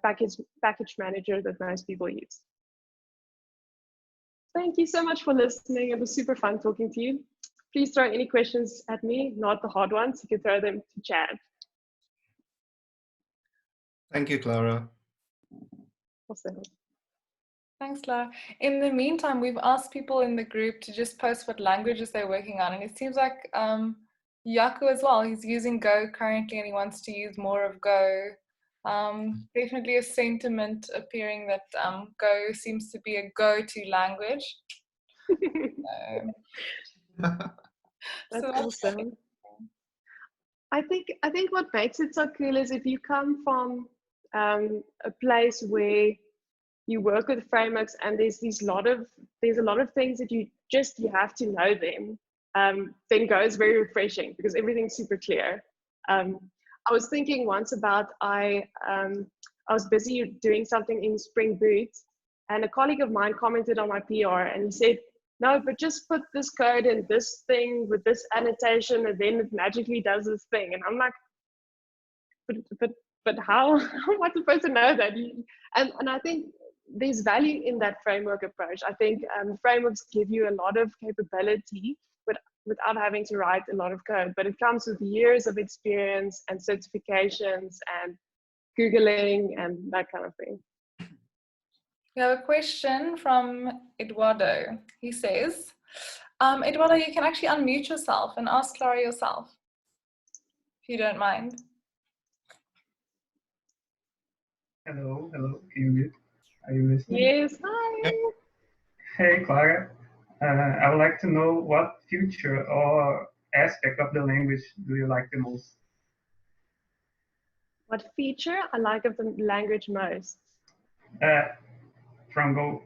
Speaker 1: package manager that most people use. Thank you so much for listening. It was super fun talking to you. Please throw any questions at me, not the hard ones. You can throw them to Chad.
Speaker 2: Thank you, Clara.
Speaker 1: Awesome.
Speaker 7: Thanks, Clara. In the meantime, we've asked people in the group to just post what languages they're working on. And it seems like Yaku as well, he's using Go currently and he wants to use more of Go. Definitely a sentiment appearing that Go seems to be a go-to language.
Speaker 1: That's
Speaker 7: So
Speaker 1: awesome. I think what makes it so cool is if you come from a place where you work with frameworks and there's a lot of things that you have to know them. Then Go is very refreshing because everything's super clear. I was thinking once about I was busy doing something in Spring Boot, and a colleague of mine commented on my PR and he said, "No, but just put this code in this thing with this annotation, and then it magically does this thing." And I'm like, but how am I supposed to know that? And I think there's value in that framework approach. I think frameworks give you a lot of capability, but without having to write a lot of code. But it comes with years of experience and certifications and Googling and that kind of thing.
Speaker 7: we have a question from Eduardo. He says, Eduardo, you can actually unmute yourself and ask Clara yourself, if you don't mind.
Speaker 8: Hello, can you mute? Are you listening?
Speaker 1: Yes, hi.
Speaker 8: Hey, Clara. I would like to know what feature or aspect of the language do you like the most?
Speaker 1: What feature I like of the language most?
Speaker 8: From Go.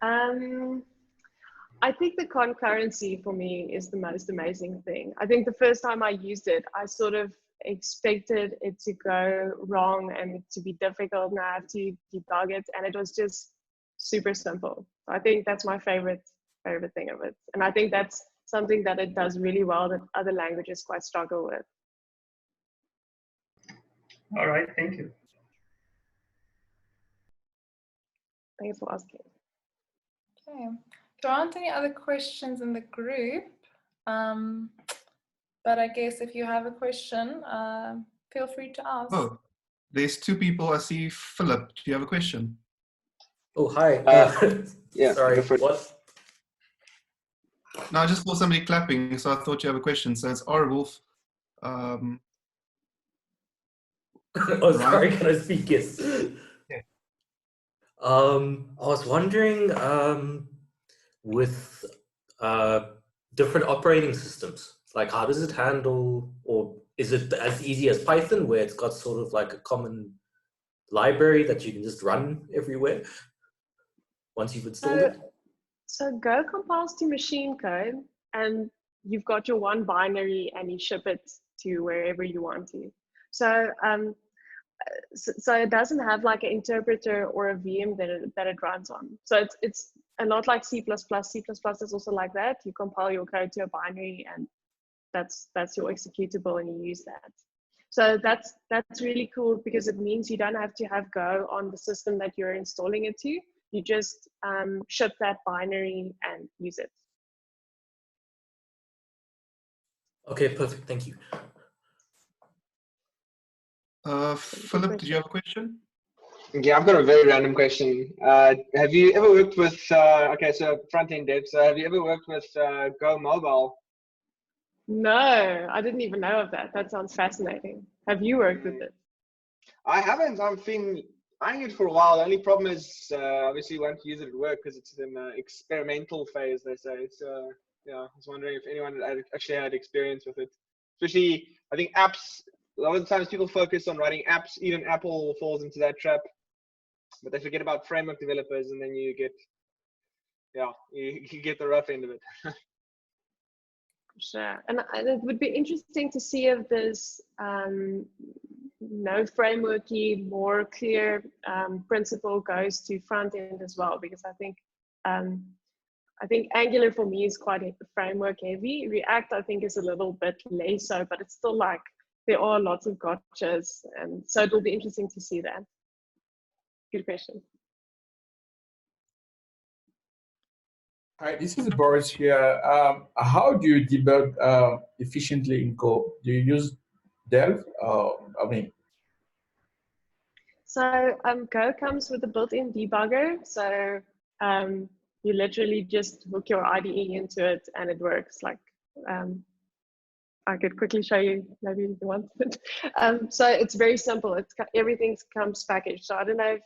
Speaker 1: I think the concurrency for me is the most amazing thing. I think the first time I used it, I sort of expected it to go wrong and to be difficult and I have to debug it, and it was just super simple. I think that's my favorite thing of it, and I think that's something that it does really well that other languages quite struggle with.
Speaker 8: All right, thank you.
Speaker 1: Thanks for asking.
Speaker 7: Okay, there aren't any other questions in the group, but I guess if you have a question, feel free to ask.
Speaker 2: Oh, there's two people. I see Philip. Do you have a question?
Speaker 4: Oh, hi.
Speaker 3: Yeah,
Speaker 4: Sorry, what?
Speaker 2: No, I just saw somebody clapping, so I thought you have a question. So it's R Wolf.
Speaker 4: Oh,
Speaker 2: Right.
Speaker 4: sorry, can I speak? Yes.
Speaker 2: Yeah.
Speaker 4: I was wondering, with different operating systems, like how does it handle, or is it as easy as Python, where it's got sort of like a common library that you can just run everywhere once you've installed it?
Speaker 1: So Go compiles to machine code, and you've got your one binary, and you ship it to wherever you want to. So so it doesn't have like an interpreter or a VM that it runs on. So it's a lot like C++. C++ is also like that. You compile your code to a binary, and that's your executable, and you use that. So that's really cool because it means you don't have to have Go on the system that you're installing it to. You just ship that binary and use it.
Speaker 4: Okay, perfect. Thank you.
Speaker 2: Philip, did you have a question?
Speaker 3: Yeah, I've got a very random question. Have you ever worked with, okay, so front-end dev, so have you ever worked with Go Mobile?
Speaker 1: No, I didn't even know of that. That sounds fascinating. Have you worked with it?
Speaker 3: I haven't. I've been eyeing it for a while. The only problem is, obviously, you won't use it at work because it's in the experimental phase, they say. So, yeah, I was wondering if anyone had actually had experience with it. Especially, I think apps, a lot of the times people focus on writing apps. Even Apple falls into that trap. But they forget about framework developers, and then you get, yeah, you get the rough end of it.
Speaker 1: Sure. And it would be interesting to see if there's no frameworky, more clear principle goes to front end as well, because I think I think Angular for me is quite framework heavy. React, I think, is a little bit less so, but it's still like there are lots of gotchas, and so it will be interesting to see that. Good question.
Speaker 9: Hi, this is Boris here. How do you debug efficiently in Go? Do you use Delve?
Speaker 1: So Go comes with a built-in debugger. So you literally just hook your IDE into it and it works. Like I could quickly show you maybe if you want it. So it's very simple. Everything comes packaged. So I don't know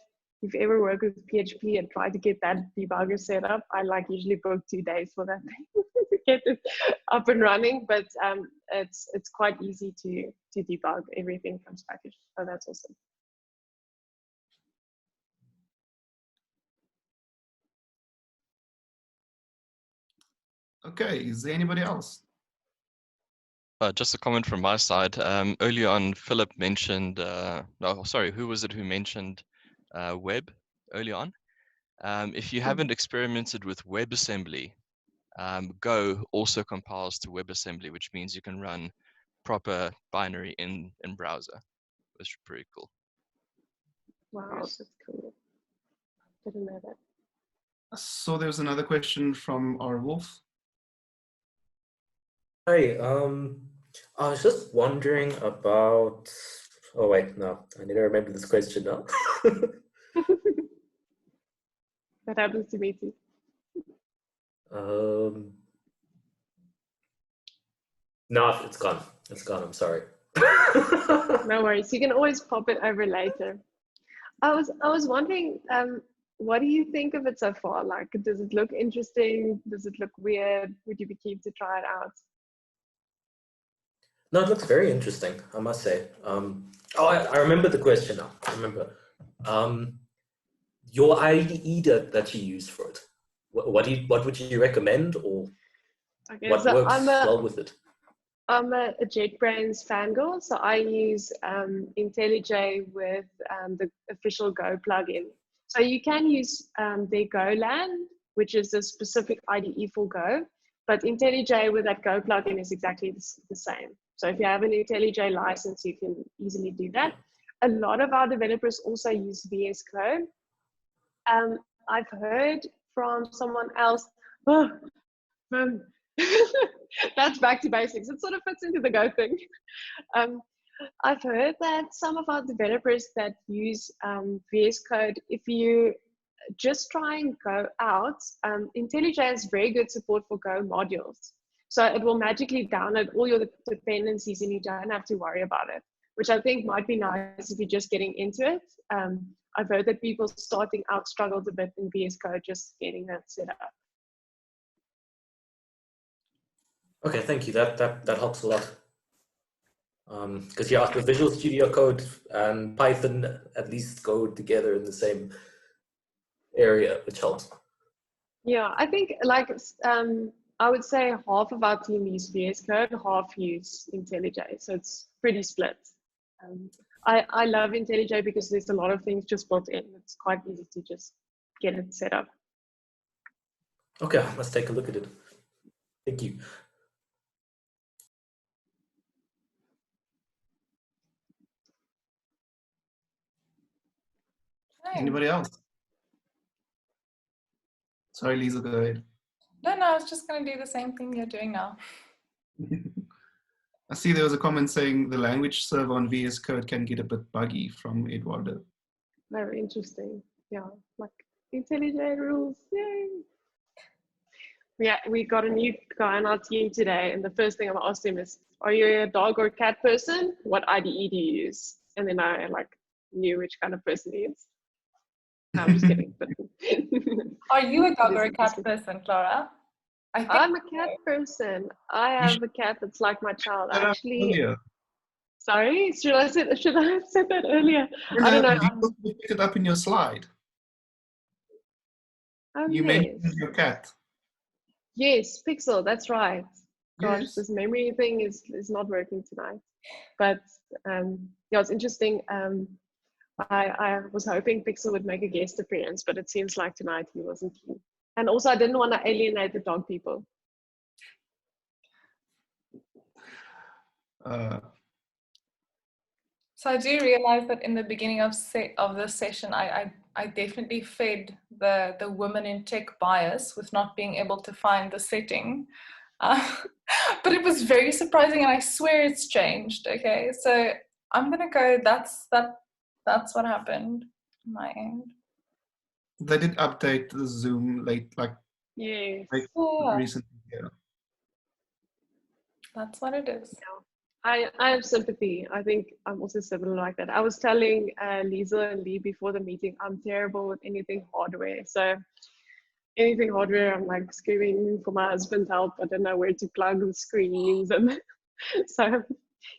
Speaker 1: if you've ever worked with PHP and tried to get that debugger set up. I like usually book 2 days for that thing to get it up and running. But it's quite easy to debug. Everything comes packaged. So that's awesome.
Speaker 2: Okay, is there anybody else?
Speaker 5: Just a comment from my side. Earlier on, Philip mentioned, no, sorry, who was it who mentioned web early on? If you haven't experimented with WebAssembly, Go also compiles to WebAssembly, which means you can run proper binary in browser, which is pretty cool.
Speaker 1: Wow, that's cool. Didn't know that.
Speaker 2: So there's another question from our Wolf.
Speaker 4: Hi, I was just wondering about, oh wait, no, I need to remember this question now.
Speaker 1: That happens to me too.
Speaker 4: No, it's gone. It's gone, I'm sorry.
Speaker 1: No worries, you can always pop it over later. I was wondering, what do you think of it so far? Like, does it look interesting? Does it look weird? Would you be keen to try it out?
Speaker 4: No, it looks very interesting, I must say. Oh, I remember the question now. I remember. Your IDE that you use for it. What would you recommend, or
Speaker 1: Okay,
Speaker 4: what
Speaker 1: so
Speaker 4: works well with it?
Speaker 1: I'm a JetBrains fangirl, so I use IntelliJ with the official Go plugin. So you can use their Golang, which is a specific IDE for Go, but IntelliJ with that Go plugin is exactly the same. So if you have an IntelliJ license, you can easily do that. A lot of our developers also use VS Code. I've heard from someone else, that's back to basics. It sort of fits into the Go thing. I've heard that some of our developers that use VS Code, if you just try and go out, IntelliJ has very good support for Go modules. So it will magically download all your dependencies and you don't have to worry about it, which I think might be nice if you're just getting into it. I've heard that people starting out struggled a bit in VS Code just getting that set up.
Speaker 4: Okay, thank you. That helps a lot. Because yeah, the Visual Studio Code and Python at least go together in the same area, which helps. Yeah,
Speaker 1: I think like I would say half of our team use VS Code, half use IntelliJ, so it's pretty split. I love IntelliJ because there's a lot of things just built in. It's quite easy to just get it set up.
Speaker 4: Okay, I must take a look at it. Thank you.
Speaker 2: Anybody else? Sorry, Lisa, go ahead.
Speaker 7: No, I was just going to do the same thing you're doing now.
Speaker 2: I see there was a comment saying the language server on VS Code can get a bit buggy from Eduardo.
Speaker 1: Very interesting. Yeah, like IntelliJ rules. Yay! Yeah, we got a new guy on our team today, and the first thing I asked him is, "Are you a dog or a cat person? What IDE do you use?" And then I like knew which kind of person he is. No, I'm just kidding. But
Speaker 7: Are you a dog or a cat person, Clara?
Speaker 1: I'm a cat person. I have a cat that's like my child. Actually, sorry, should I have said that earlier? I don't know.
Speaker 2: You picked it up in your slide. You mentioned your cat.
Speaker 1: Yes, Pixel, that's right. Gosh,
Speaker 2: Yes.
Speaker 1: this memory thing is not working tonight. But yeah, it's interesting. I was hoping Pixel would make a guest appearance, but it seems like tonight he wasn't keen. And also I didn't want to alienate the dog people.
Speaker 7: So I do realize that in the beginning of this session, I definitely fed the women in tech bias with not being able to find the setting. But it was very surprising, and I swear it's changed. Okay, so I'm gonna go. That's what happened on my end.
Speaker 2: They did update the Zoom late, like
Speaker 1: Yes.
Speaker 2: recently. Yeah.
Speaker 7: That's what it is.
Speaker 1: I have sympathy. I think I'm also similar like that. I was telling Lisa and Lee before the meeting, I'm terrible with anything hardware. So anything hardware, I'm like screaming for my husband's help. I don't know where to plug the screens. And so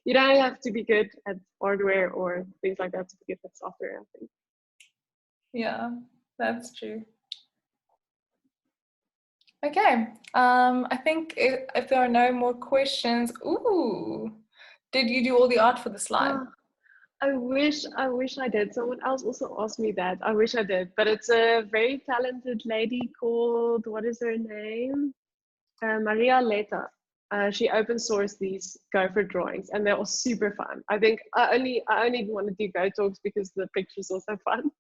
Speaker 1: you don't have to be good at hardware or things like that to be good at software, I think.
Speaker 7: Yeah, that's true. Okay, I think if there are no more questions, ooh, did you do all the art for the slide?
Speaker 1: I wish I did. Someone else also asked me that. I wish I did, but it's a very talented lady called, what is her name? Maria Leta. She open sourced these Gopher drawings, and they're all super fun. I think I only want to do Go talks because the pictures are so fun.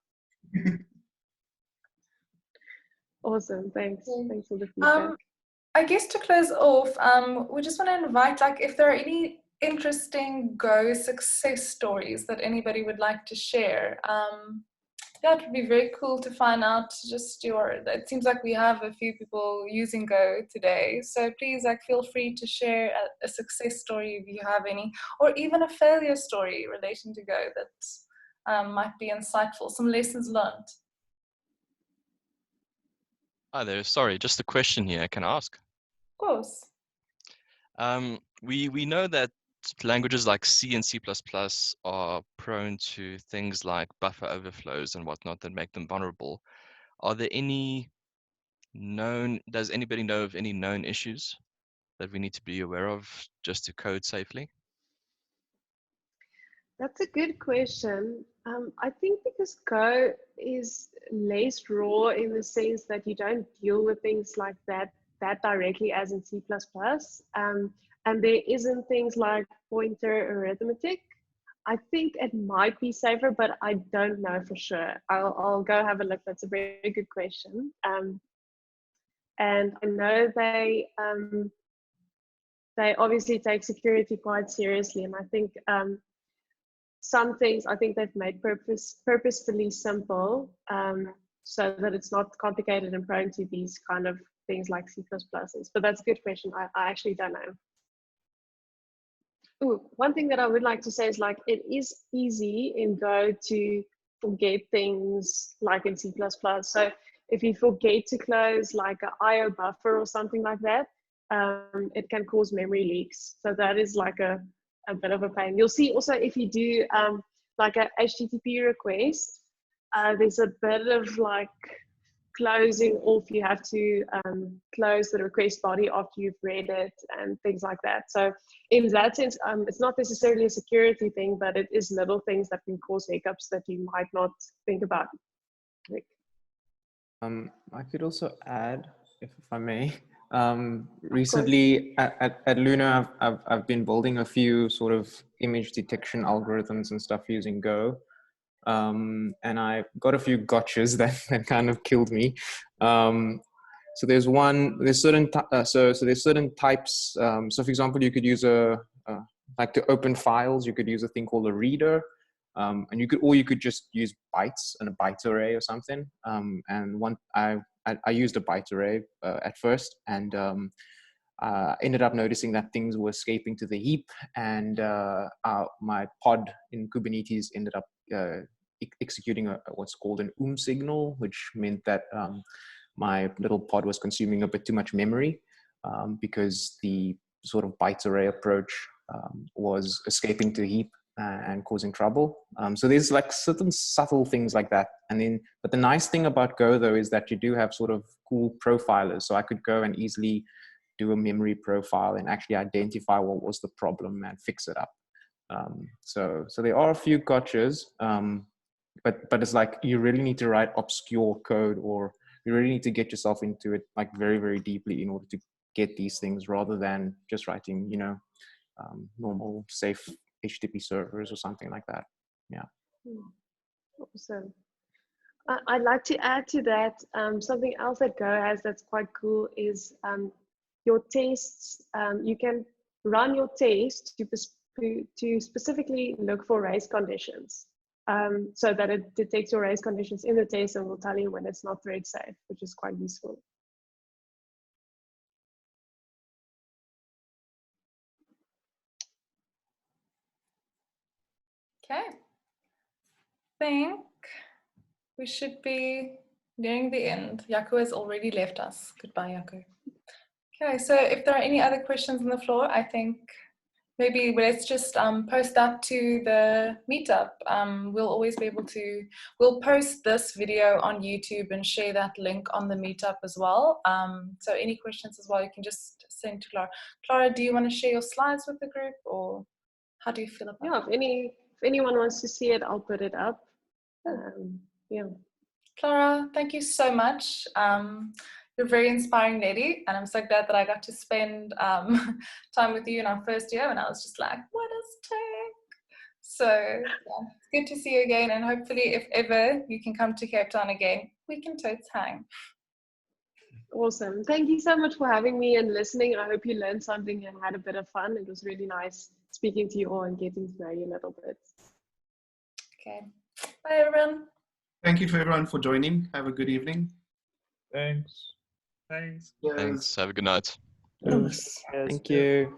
Speaker 1: Awesome, thanks. Thanks for the feedback.
Speaker 7: I guess to close off, we just want to invite, like, if there are any interesting Go success stories that anybody would like to share. Yeah, it would be very cool to find out just it seems like we have a few people using Go today. So please, like, feel free to share a success story if you have any, or even a failure story relating to Go that might be insightful, some lessons learned.
Speaker 5: Hi there. Sorry, just a question here. Can I ask?
Speaker 7: Of course.
Speaker 5: We know that languages like C and C++ are prone to things like buffer overflows and whatnot that make them vulnerable. Are there does anybody know of any known issues that we need to be aware of just to code safely?
Speaker 1: That's a good question. I think because Go is less raw in the sense that you don't deal with things like that directly as in C++. And there isn't things like pointer arithmetic. I think it might be safer, but I don't know for sure. I'll go have a look. That's a very good question. And I know they obviously take security quite seriously, and I think some things I think they've made purposefully simple so that it's not complicated and prone to these kind of things like C++. But that's a good question. I actually don't know. Ooh, one thing that I would like to say is, like, it is easy in Go to forget things like in C++. So if you forget to close like an IO buffer or something like that, it can cause memory leaks. So that is like a bit of a pain. You'll see also if you do like a HTTP request, there's a bit of like closing off. You have to close the request body after you've read it and things like that. So in that sense, it's not necessarily a security thing, but it is little things that can cause hiccups that you might not think about.
Speaker 6: I could also add, if I may, recently at Luna, I've been building a few sort of image detection algorithms and stuff using Go. And I got a few gotchas that kind of killed me. So there's certain types. So for example, you could use like to open files, you could use a thing called a reader. And you could just use bytes and a byte array or something. And I used a byte array at first, and ended up noticing that things were escaping to the heap, and my pod in Kubernetes ended up executing what's called an signal, which meant that my little pod was consuming a bit too much memory because the sort of byte array approach was escaping to heap and causing trouble. So there's like certain subtle things like that. But the nice thing about Go though is that you do have sort of cool profilers. So I could go and easily do a memory profile and actually identify what was the problem and fix it up. So there are a few gotchas, but it's like you really need to write obscure code or you really need to get yourself into it like very, very deeply in order to get these things, rather than just writing, you know, normal safe HTTP servers or something like that. Yeah.
Speaker 1: Awesome. I'd like to add to that, something else that Go has that's quite cool is your tests. You can run your test to specifically look for race conditions, so that it detects your race conditions in the test and will tell you when it's not thread safe, which is quite useful.
Speaker 7: Okay. I think we should be nearing the end. Jaco has already left us. Goodbye, Jaco. Okay, so if there are any other questions on the floor, I think maybe let's just post that to the meetup. We'll always be able to, we'll post this video on YouTube and share that link on the meetup as well. So any questions as well, you can just send to Clara. Clara, do you want to share your slides with the group, or how do you feel about it?
Speaker 1: Yeah, if anyone wants to see it, I'll put it up. Yeah.
Speaker 7: Clara, thank you so much. You're a very inspiring lady, and I'm so glad that I got to spend time with you in our first year, and I was just like, what is tech? So yeah, it's good to see you again, and hopefully if ever you can come to Cape Town again, we can totes hang.
Speaker 1: Awesome. Thank you so much for having me and listening. I hope you learned something and had a bit of fun. It was really nice speaking to you all and getting to know you a little bit.
Speaker 7: Okay. Bye, everyone.
Speaker 2: Thank you for everyone for joining. Have a good evening.
Speaker 10: Thanks. Thanks.
Speaker 2: Cheers.
Speaker 5: Thanks. Have a good night.
Speaker 6: Thank you.